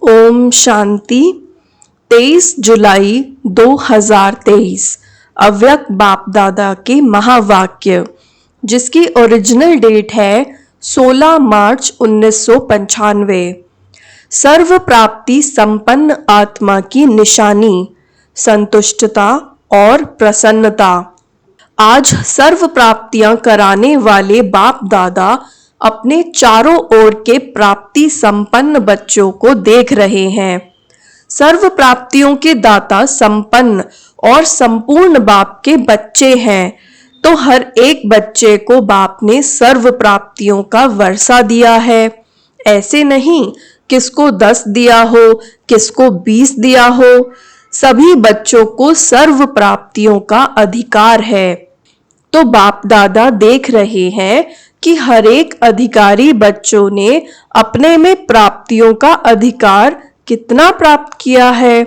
ओम शांति। 23 जुलाई 2023 अव्यक्त बाप दादा के महावाक्य, जिसकी ओरिजिनल डेट है 16 मार्च 1995। सर्व प्राप्ति संपन्न आत्मा की निशानी संतुष्टता और प्रसन्नता। आज सर्व प्राप्तियां कराने वाले बाप दादा अपने चारों ओर के प्राप्ति संपन्न बच्चों को देख रहे हैं। सर्व प्राप्तियों के दाता संपन्न और संपूर्ण बाप के बच्चे हैं, तो हर एक बच्चे को बाप ने सर्व प्राप्तियों का वर्षा दिया है। ऐसे नहीं किसको 10 दिया हो, किसको 20 दिया हो, सभी बच्चों को सर्व प्राप्तियों का अधिकार है। तो बाप दादा देख रहे हैं कि हर एक अधिकारी बच्चों ने अपने में प्राप्तियों का अधिकार कितना प्राप्त किया है।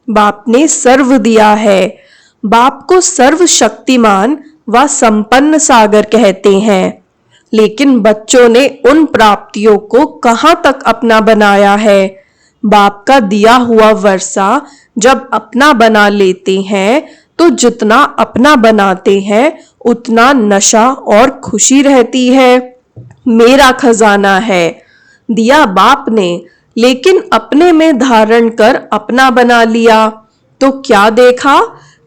बाप ने सर्व दिया है। बाप को सर्वशक्तिमान व संपन्न सागर कहते हैं, लेकिन बच्चों ने उन प्राप्तियों को कहां तक अपना बनाया है। बाप का दिया हुआ वर्षा जब अपना बना लेते हैं, तो जितना अपना बनाते हैं उतना नशा और खुशी रहती है। मेरा खजाना है, दिया बाप ने, लेकिन अपने में धारण कर अपना बना लिया, तो क्या देखा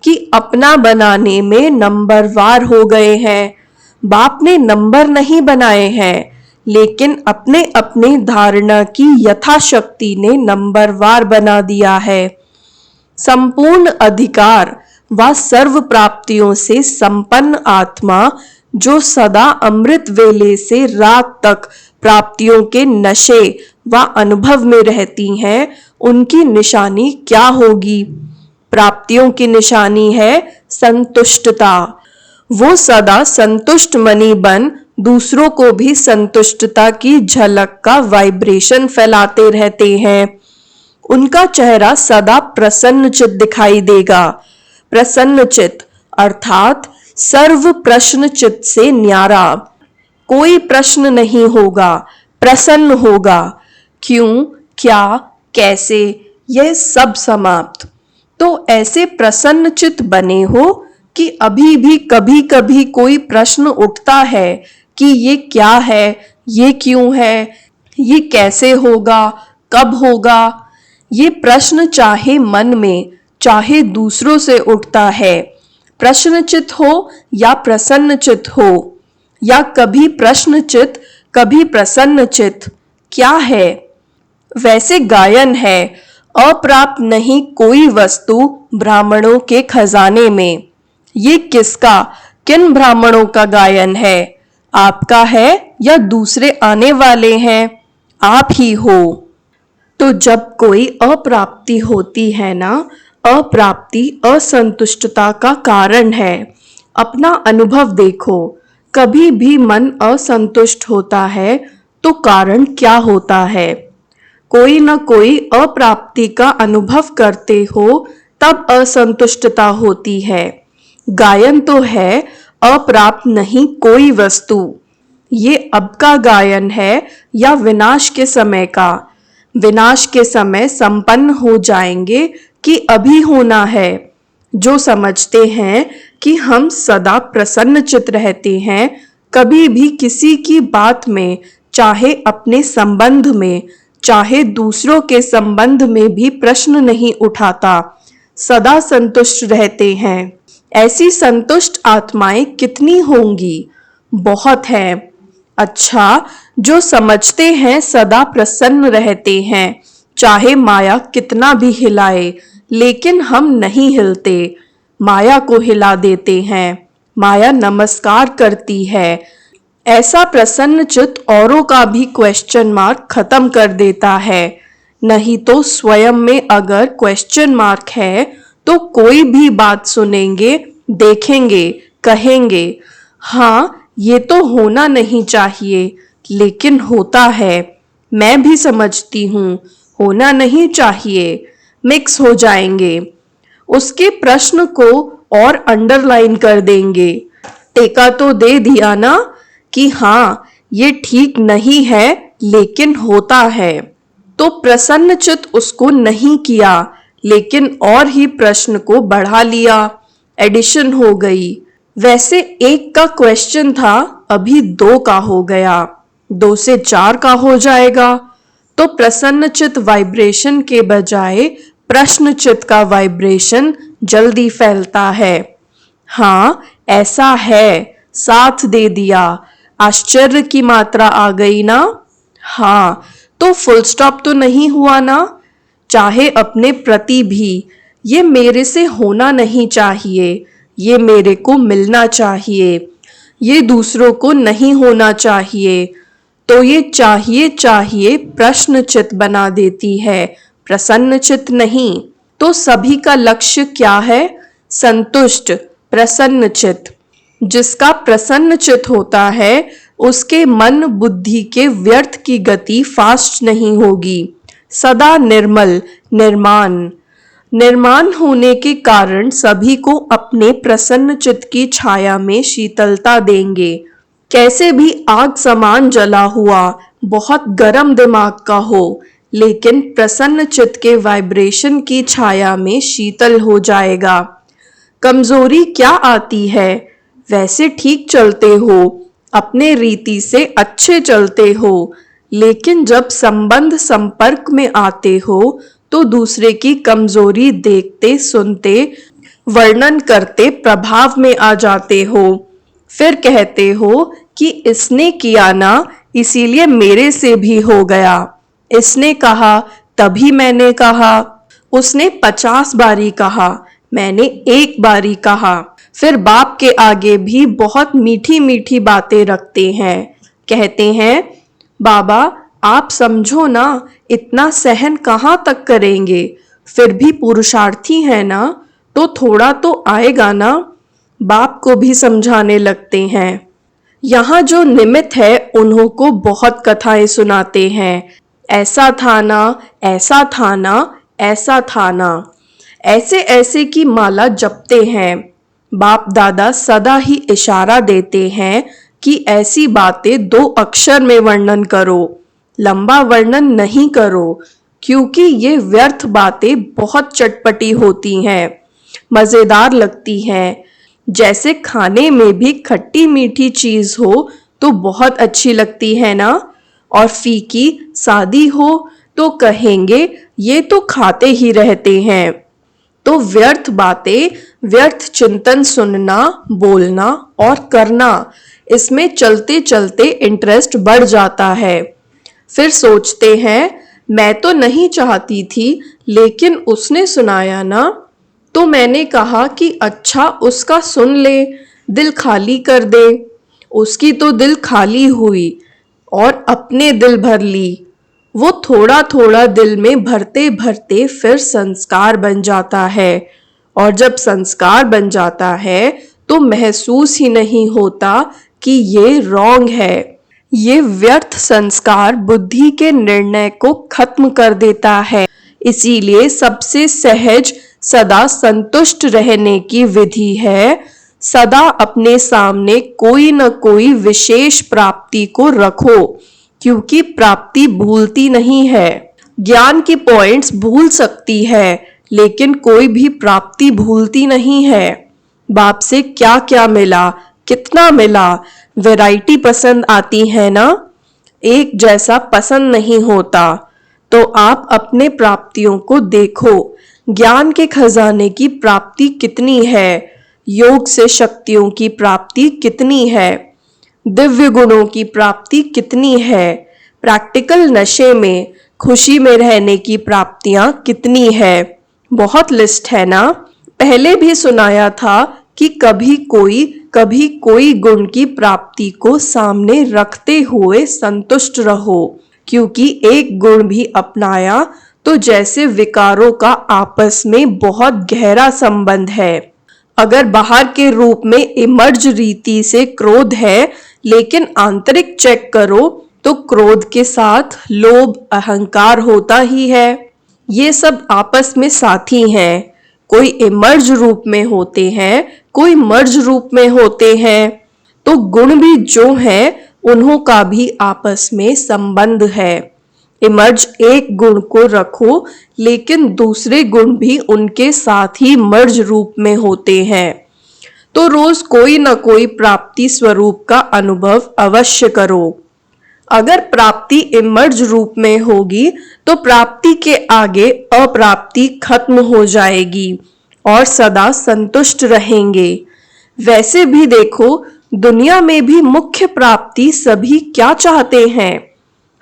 कि अपना बनाने में नंबरवार हो गए हैं। बाप ने नंबर नहीं बनाए हैं, लेकिन अपने अपने धारणा की यथाशक्ति ने नंबरवार बना दिया है। संपूर्ण अधिकार व सर्व प्राप्तियों से संपन्न आत्मा जो सदा अमृत वेले से रात तक प्राप्तियों के नशे व अनुभव में रहती हैं, उनकी निशानी क्या होगी? प्राप्तियों की निशानी है संतुष्टता। वो सदा संतुष्ट मनी बन दूसरों को भी संतुष्टता की झलक का वाइब्रेशन फैलाते रहते हैं। उनका चेहरा सदा प्रसन्नचित दिखाई देगा। प्रसन्नचित अर्थात सर्व प्रश्नचित से न्यारा। कोई प्रश्न नहीं होगा, प्रसन्न होगा। क्यों, क्या, कैसे, यह सब समाप्त। तो ऐसे प्रसन्नचित बने हो कि अभी भी कभी कभी कोई प्रश्न उठता है कि ये क्या है, ये क्यों है, ये कैसे होगा, कब होगा। ये प्रश्न चाहे मन में चाहे दूसरों से उठता है। प्रश्नचित हो या प्रसन्नचित हो, या कभी प्रश्नचित कभी प्रसन्नचित, क्या है? वैसे गायन है, अप्राप्त नहीं कोई वस्तु ब्राह्मणों के खजाने में। ये किसका, किन ब्राह्मणों का गायन है? आपका है या दूसरे आने वाले हैं? आप ही हो। तो जब कोई अप्राप्ति होती है ना, अप्राप्ति असंतुष्टता का कारण है। अपना अनुभव देखो, कभी भी मन असंतुष्ट होता है तो कारण क्या होता है? कोई न कोई अप्राप्ति का अनुभव करते हो तब असंतुष्टता होती है। गायन तो है अप्राप्त नहीं कोई वस्तु। ये अब का गायन है या विनाश के समय का? विनाश के समय संपन्न हो जाएंगे कि अभी होना है? जो समझते हैं कि हम सदा प्रसन्नचित रहते हैं, कभी भी किसी की बात में, चाहे अपने संबंध में चाहे दूसरों के संबंध में भी प्रश्न नहीं उठाता, सदा संतुष्ट रहते हैं। ऐसी संतुष्ट आत्माएं कितनी होंगी? बहुत हैं। अच्छा, जो समझते हैं सदा प्रसन्न रहते हैं, चाहे माया कितना भी हिलाए, लेकिन हम नहीं हिलते, माया को हिला देते हैं। माया नमस्कार करती है। ऐसा प्रसन्नचित औरों का भी क्वेश्चन मार्क खत्म कर देता है। नहीं तो स्वयं में अगर क्वेश्चन मार्क है तो कोई भी बात सुनेंगे, देखेंगे, कहेंगे हाँ ये तो होना नहीं चाहिए, लेकिन होता है। मैं भी समझती हूँ, होना नहीं चाहिए। मिक्स हो जाएंगे। उसके प्रश्न को और अंडरलाइन कर देंगे। टेका तो दे दिया ना कि हाँ ये ठीक नहीं है, लेकिन होता है। तो प्रसन्नचित्त उसको नहीं किया, लेकिन और ही प्रश्न को बढ़ा लिया। एडिशन हो गई। वैसे 1 का क्वेश्चन था, अभी 2 का हो गया, 2 से 4 का हो जाएगा। तो प्रसन्नचित्त वाइब्रेशन के बजाय प्रश्नचित्त का वाइब्रेशन जल्दी फैलता है। हाँ, ऐसा है, साथ दे दिया। आश्चर्य की मात्रा आ गई ना? हाँ, तो फुल स्टॉप तो नहीं हुआ ना? चाहे अपने प्रति भी, ये मेरे से होना नहीं चाहिए, ये मेरे को मिलना चाहिए, ये दूसरों को नहीं होना चाहिए। तो ये चाहिए चाहिए प्रश्नचित्त बना देती है, प्रसन्नचित्त नहीं। तो सभी का लक्ष्य क्या है? संतुष्ट, प्रसन्नचित्त। जिसका प्रसन्नचित्त होता है उसके मन बुद्धि के व्यर्थ की गति फास्ट नहीं होगी, सदा निर्मल, निर्माण होने के कारण सभी को अपने प्रसन्न चित्त की छाया में शीतलता देंगे। कैसे भी आग समान जला हुआ, बहुत गर्म दिमाग का हो, लेकिन प्रसन्न चित्त के वाइब्रेशन की छाया में शीतल हो जाएगा। कमजोरी क्या आती है? वैसे ठीक चलते हो, अपने रीति से अच्छे चलते हो, लेकिन जब संबंध संपर्क में आते हो तो दूसरे की कमजोरी देखते सुनते वर्णन करते प्रभाव में आ जाते हो। फिर कहते हो कि इसने किया ना, इसीलिए मेरे से भी हो गया। इसने कहा तभी मैंने कहा। उसने 50 बारी कहा, मैंने 1 बारी कहा। फिर बाप के आगे भी बहुत मीठी मीठी बातें रखते हैं। कहते हैं, बाबा आप समझो ना, इतना सहन कहाँ तक करेंगे? फिर भी पुरुषार्थी है ना, तो थोड़ा तो आएगा ना। बाप को भी समझाने लगते हैं। यहाँ जो निमित्त है उन्हों को बहुत कथाएं सुनाते हैं। ऐसा था ना, ऐसा था ना, ऐसा था ना, ऐसे ऐसे की माला जपते हैं। बाप दादा सदा ही इशारा देते हैं कि ऐसी बातें 2 अक्षर में वर्णन करो, लंबा वर्णन नहीं करो, क्योंकि ये व्यर्थ बातें बहुत चटपटी होती हैं, मजेदार लगती हैं। जैसे खाने में भी खट्टी मीठी चीज हो तो बहुत अच्छी लगती है ना, और फीकी सादी हो तो कहेंगे ये तो खाते ही रहते हैं। तो व्यर्थ बातें, व्यर्थ चिंतन सुनना, बोलना और करना, इसमें चलते चलते इंटरेस्ट बढ़ जाता है। फिर सोचते हैं, मैं तो नहीं चाहती थी, लेकिन उसने सुनाया ना, तो मैंने कहा कि अच्छा उसका सुन ले, दिल खाली कर दे। उसकी तो दिल खाली हुई और अपने दिल भर ली। वो थोड़ा थोड़ा दिल में भरते भरते फिर संस्कार बन जाता है, और जब संस्कार बन जाता है तो महसूस ही नहीं होता कि ये रॉन्ग है। ये व्यर्थ संस्कार बुद्धि के निर्णय को खत्म कर देता है। इसीलिए सबसे सहज सदा संतुष्ट रहने की विधि है, सदा अपने सामने कोई न कोई विशेष प्राप्ति को रखो, क्योंकि प्राप्ति भूलती नहीं है। ज्ञान की पॉइंट्स भूल सकती है, लेकिन कोई भी प्राप्ति भूलती नहीं है। बाप से क्या क्या मिला, कितना मिला, वैरायटी पसंद आती है ना, एक जैसा पसंद नहीं होता। तो आप अपने प्राप्तियों को देखो, ज्ञान के खजाने की प्राप्ति कितनी है, योग से शक्तियों की प्राप्ति कितनी है, दिव्य गुणों की प्राप्ति कितनी है, प्रैक्टिकल नशे में खुशी में रहने की प्राप्तियां कितनी है। बहुत लिस्ट है ना। पहले भी सुनाया था कि कभी कोई गुण की प्राप्ति को सामने रखते हुए संतुष्ट रहो, क्योंकि एक गुण भी अपनाया तो जैसे विकारों का आपस में बहुत गहरा संबंध है। अगर बाहर के रूप में इमर्ज रीति से क्रोध है, लेकिन आंतरिक चेक करो तो क्रोध के साथ लोभ अहंकार होता ही है। ये सब आपस में साथी हैं। कोई इमर्ज रूप में होते हैं, कोई मर्ज रूप में होते हैं। तो गुण भी जो हैं, उन्हों का भी आपस में संबंध है। इमर्ज एक गुण को रखो लेकिन दूसरे गुण भी उनके साथ ही मर्ज रूप में होते हैं। तो रोज कोई न कोई प्राप्ति स्वरूप का अनुभव अवश्य करो। अगर प्राप्ति इमर्ज रूप में होगी तो प्राप्ति के आगे अप्राप्ति खत्म हो जाएगी और सदा संतुष्ट रहेंगे। वैसे भी देखो, दुनिया में भी मुख्य प्राप्ति सभी क्या चाहते हैं?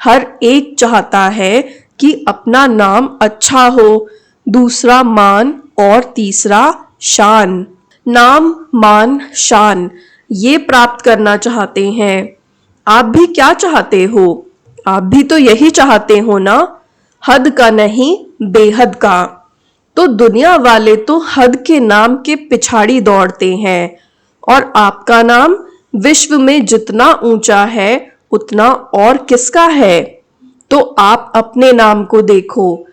हर एक चाहता है कि अपना नाम अच्छा हो, दूसरा मान और तीसरा शान। नाम, मान, शान ये प्राप्त करना चाहते हैं। आप भी क्या चाहते हो? आप भी तो यही चाहते हो ना? हद का नहीं, बेहद का। तो दुनिया वाले तो हद के नाम के पिछाड़ी दौड़ते हैं और आपका नाम विश्व में जितना ऊंचा है उतना और किसका है? तो आप अपने नाम को देखो।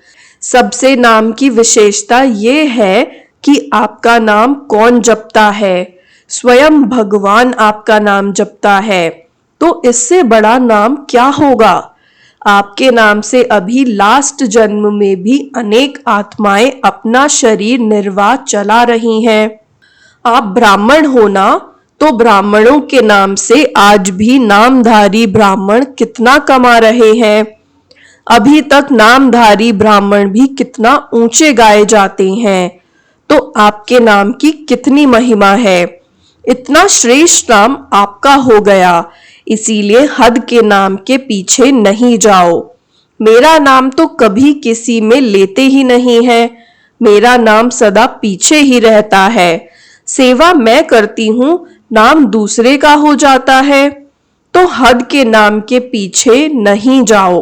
सबसे नाम की विशेषता ये है कि आपका नाम कौन जपता है? स्वयं भगवान आपका नाम जपता है। तो इससे बड़ा नाम क्या होगा? आपके नाम से अभी लास्ट जन्म में भी अनेक आत्माएं अपना शरीर निर्वाह चला रही हैं। आप ब्राह्मण हो ना, तो ब्राह्मणों के नाम से आज भी नामधारी ब्राह्मण कितना कमा रहे हैं। अभी तक नामधारी ब्राह्मण भी कितना ऊंचे गाए जाते हैं। तो आपके नाम की कितनी महिमा है। इतना श्रेष्ठ नाम आपका हो गया, इसीलिए हद के नाम के पीछे नहीं जाओ। मेरा नाम तो कभी किसी में लेते ही नहीं है। मेरा नाम सदा पीछे ही रहता है। सेवा मैं करती हूँ, नाम दूसरे का हो जाता है। तो हद के नाम के पीछे नहीं जाओ।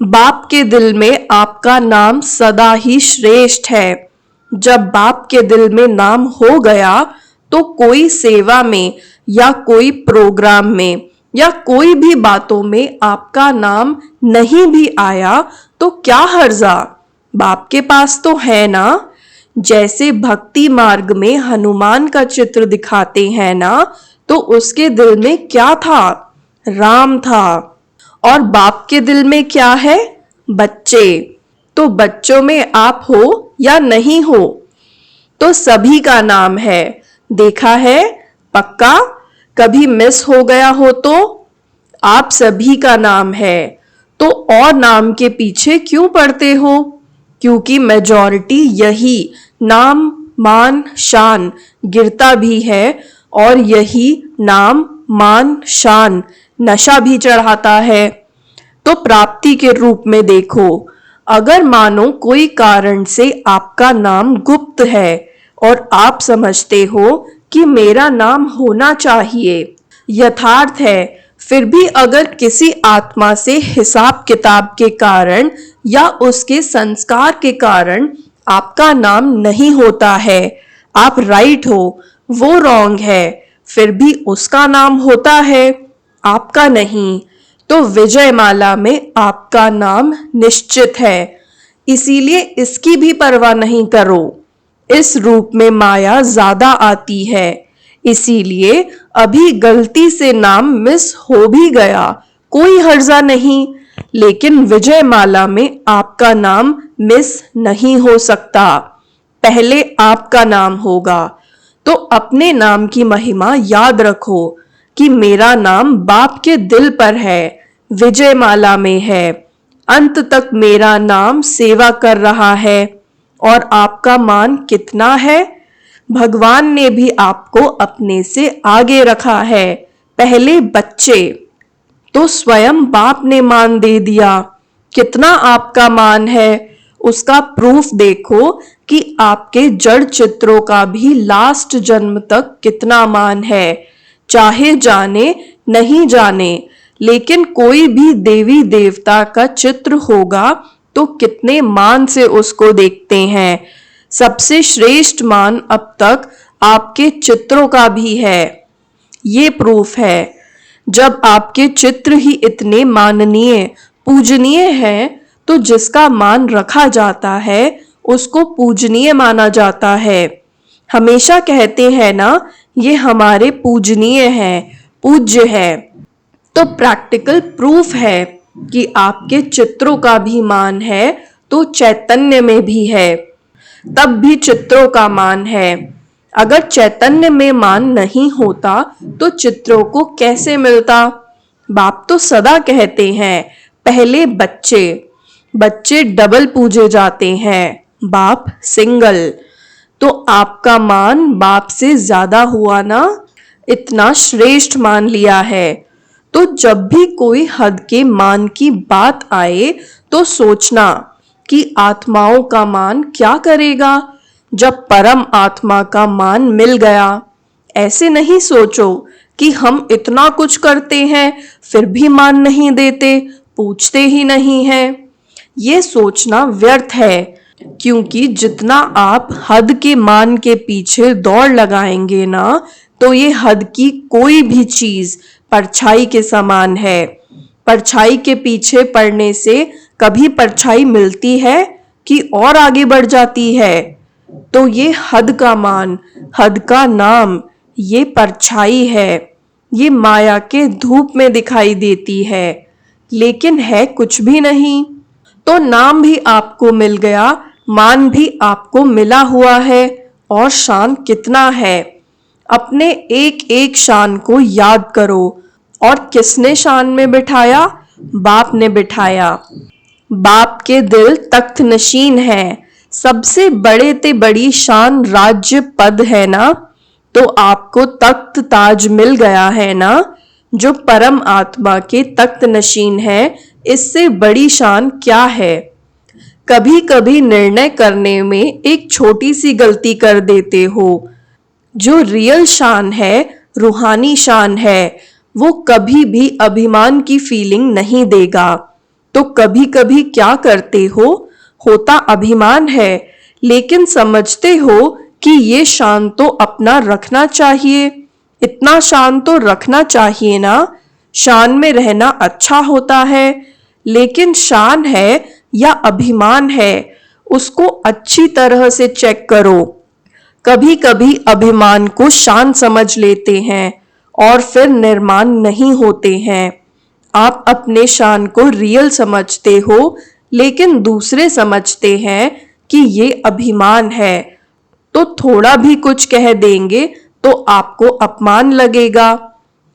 बाप के दिल में आपका नाम सदा ही श्रेष्ठ है। जब बाप के दिल में नाम हो गया तो कोई सेवा में या कोई प्रोग्राम में या कोई भी बातों में आपका नाम नहीं भी आया तो क्या हर्जा? बाप के पास तो है ना। जैसे भक्ति मार्ग में हनुमान का चित्र दिखाते हैं ना, तो उसके दिल में क्या था? राम था। और बाप के दिल में क्या है? बच्चे। तो बच्चों में आप हो या नहीं हो? तो सभी का नाम है। देखा है? पक्का? कभी मिस हो गया हो तो? आप सभी का नाम है। तो और नाम के पीछे क्यों पड़ते हो? क्योंकि मेजॉरिटी यही नाम, मान, शान गिरता भी है और यही नाम, मान, शान नशा भी चढ़ाता है। तो प्राप्ति के रूप में देखो, अगर मानो कोई कारण से आपका नाम गुप्त है और आप समझते हो कि मेरा नाम होना चाहिए, यथार्थ है, फिर भी अगर किसी आत्मा से हिसाब किताब के कारण या उसके संस्कार के कारण आपका नाम नहीं होता है, आप राइट हो, वो रॉन्ग है, फिर भी उसका नाम होता है, आपका नहीं, तो विजयमाला में आपका नाम निश्चित है। इसीलिए इसकी भी परवाह नहीं करो। इस रूप में माया ज्यादा आती है, इसीलिए अभी गलती से नाम मिस हो भी गया, कोई हर्जा नहीं, लेकिन विजयमाला में आपका नाम मिस नहीं हो सकता। पहले आपका नाम होगा। तो अपने नाम की महिमा याद रखो कि मेरा नाम बाप के दिल पर है, विजयमाला में है। अंत तक मेरा नाम सेवा कर रहा है। और आपका मान कितना है? भगवान ने भी आपको अपने से आगे रखा है। पहले बच्चे, तो स्वयं बाप ने मान दे दिया। कितना आपका मान है उसका प्रूफ देखो कि आपके जड़ चित्रों का भी लास्ट जन्म तक कितना मान है। चाहे जाने नहीं जाने, लेकिन कोई भी देवी देवता का चित्र होगा तो कितने मान से उसको देखते हैं। सबसे श्रेष्ठ मान अब तक आपके चित्रों का भी है। ये प्रूफ है। जब आपके चित्र ही इतने माननीय, पूजनीय हैं, तो जिसका मान रखा जाता है उसको पूजनीय माना जाता है। हमेशा कहते हैं ना, ये हमारे पूजनीय हैं, पूज्य है। तो प्रैक्टिकल प्रूफ है। कि आपके चित्रों का भी मान है तो चैतन्य में भी है, तब भी चित्रों का मान है। अगर चैतन्य में मान नहीं होता तो चित्रों को कैसे मिलता? बाप तो सदा कहते हैं, पहले बच्चे, बच्चे डबल पूजे जाते हैं, बाप सिंगल। तो आपका मान बाप से ज्यादा हुआ ना, इतना श्रेष्ठ मान लिया है। तो जब भी कोई हद के मान की बात आए तो सोचना कि आत्माओं का मान क्या करेगा जब परम आत्मा का मान मिल गया। ऐसे नहीं सोचो कि हम इतना कुछ करते हैं फिर भी मान नहीं देते, पूछते ही नहीं हैं। ये सोचना व्यर्थ है, क्योंकि जितना आप हद के मान के पीछे दौड़ लगाएंगे ना, तो ये हद की कोई भी चीज परछाई के समान है। परछाई के पीछे पड़ने से कभी परछाई मिलती है कि और आगे बढ़ जाती है? तो ये हद का मान, हद का नाम, ये परछाई है। ये माया के धूप में दिखाई देती है, लेकिन है कुछ भी नहीं। तो नाम भी आपको मिल गया, मान भी आपको मिला हुआ है, और शान कितना है। अपने एक एक शान को याद करो। और किसने शान में बिठाया? बाप ने बिठाया। बाप के दिल तख्त नशीन है। सबसे बड़े ते बड़ी शान राज्य पद है ना, तो आपको तख्त ताज मिल गया है ना, जो परम आत्मा के तख्त नशीन है। इससे बड़ी शान क्या है? कभी कभी निर्णय करने में एक छोटी सी गलती कर देते हो। जो रियल शान है, रूहानी शान है, वो कभी भी अभिमान की फीलिंग नहीं देगा। तो कभी कभी क्या करते हो, होता अभिमान है, लेकिन समझते हो कि ये शान तो अपना रखना चाहिए, इतना शान तो रखना चाहिए ना। शान में रहना अच्छा होता है, लेकिन शान है या अभिमान है, उसको अच्छी तरह से चेक करो। कभी कभी अभिमान को शान समझ लेते हैं और फिर निर्माण नहीं होते हैं। आप अपने शान को रियल समझते हो, लेकिन दूसरे समझते हैं कि ये अभिमान है। तो थोड़ा भी कुछ कह देंगे तो आपको अपमान लगेगा।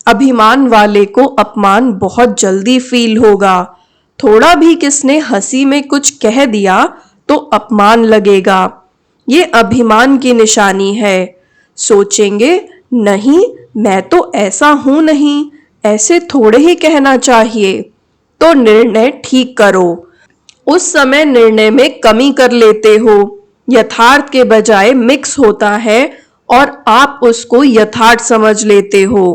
अभिमान वाले को अपमान बहुत जल्दी फील होगा। थोड़ा भी किसने हंसी में कुछ कह दिया तो अपमान लगेगा। ये अभिमान की निशानी है। सोचेंगे, नहीं मैं तो ऐसा हूं नहीं, ऐसे थोड़े ही कहना चाहिए। तो निर्णय ठीक करो। उस समय निर्णय में कमी कर लेते हो, यथार्थ के बजाय मिक्स होता है और आप उसको यथार्थ समझ लेते हो।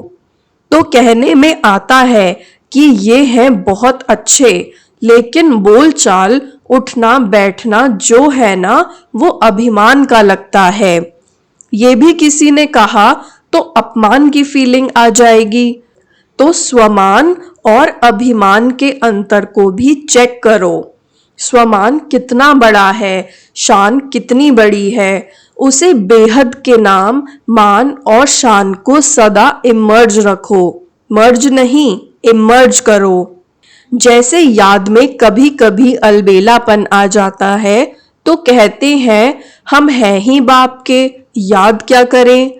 तो कहने में आता है कि ये हैं बहुत अच्छे, लेकिन बोलचाल, उठना बैठना जो है ना, वो अभिमान का लगता है। ये भी किसी ने कहा तो अपमान की फीलिंग आ जाएगी। तो स्वमान और अभिमान के अंतर को भी चेक करो। स्वमान कितना बड़ा है, शान कितनी बड़ी है, उसे बेहद के नाम, मान और शान को सदा इमर्ज रखो। मर्ज नहीं, इमर्ज करो। जैसे याद में कभी कभी अलबेलापन आ जाता है तो कहते हैं हम हैं ही बाप के, याद क्या करें।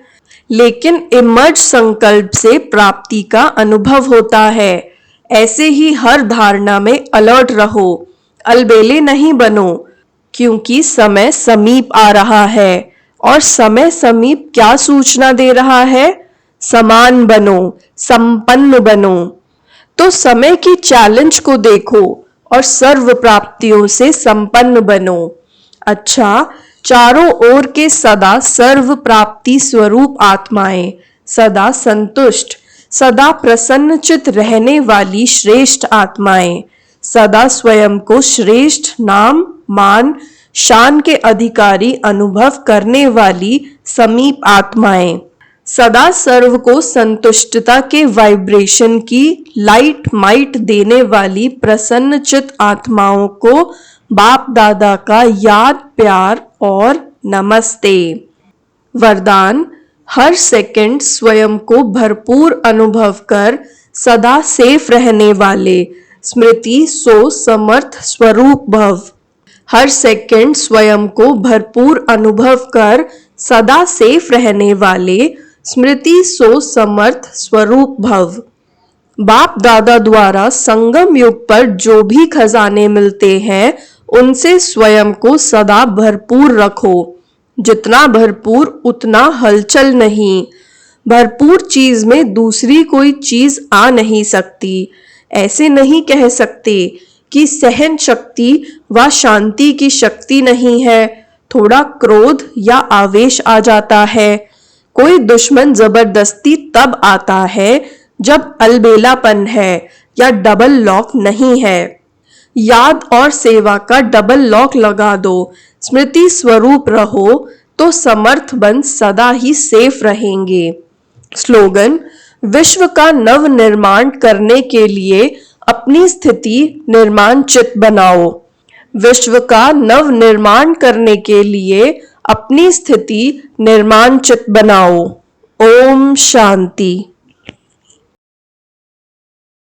लेकिन इमर्ज संकल्प से प्राप्ति का अनुभव होता है। ऐसे ही हर धारणा में अलर्ट रहो, अलबेले नहीं बनो, क्योंकि समय समीप आ रहा है। और समय समीप क्या सूचना दे रहा है? समान बनो, संपन्न बनो। तो समय की चैलेंज को देखो और सर्व प्राप्तियों से संपन्न बनो। अच्छा, चारों ओर के सदा सर्व प्राप्ति स्वरूप आत्माएं, सदा संतुष्ट, सदा प्रसन्नचित रहने वाली श्रेष्ठ आत्माएं, सदा स्वयं को श्रेष्ठ नाम, मान, शान के अधिकारी अनुभव करने वाली समीप आत्माएं, सदा सर्व को संतुष्टता के वाइब्रेशन की लाइट माइट देने वाली प्रसन्नचित आत्माओं को बाप दादा का याद, प्यार और नमस्ते। वरदान: हर सेकंड स्वयं को भरपूर अनुभव कर सदा सेफ रहने वाले, स्मृति सो समर्थ स्वरूप भव। हर सेकंड स्वयं को भरपूर अनुभव कर सदा सेफ रहने वाले स्मृति सो समर्थ स्वरूप भव। बाप दादा द्वारा संगम युग पर जो भी खजाने मिलते हैं उनसे स्वयं को सदा भरपूर रखो। जितना भरपूर उतना हलचल नहीं। भरपूर चीज में दूसरी कोई चीज आ नहीं सकती। ऐसे नहीं कह सकते कि सहन शक्ति व शांति की शक्ति नहीं है, थोड़ा क्रोध या आवेश आ जाता है। कोई दुश्मन जबरदस्ती तब आता है जब अलबेलापन है या डबल लॉक नहीं है। याद और सेवा का डबल लॉक लगा दो, स्मृति स्वरूप रहो तो समर्थ बन सदा ही सेफ रहेंगे। स्लोगन: विश्व का नव निर्माण करने के लिए अपनी स्थिति निर्माणचित बनाओ। विश्व का नव निर्माण करने के लिए अपनी स्थिति निर्माणचित बनाओ। ओम शांति।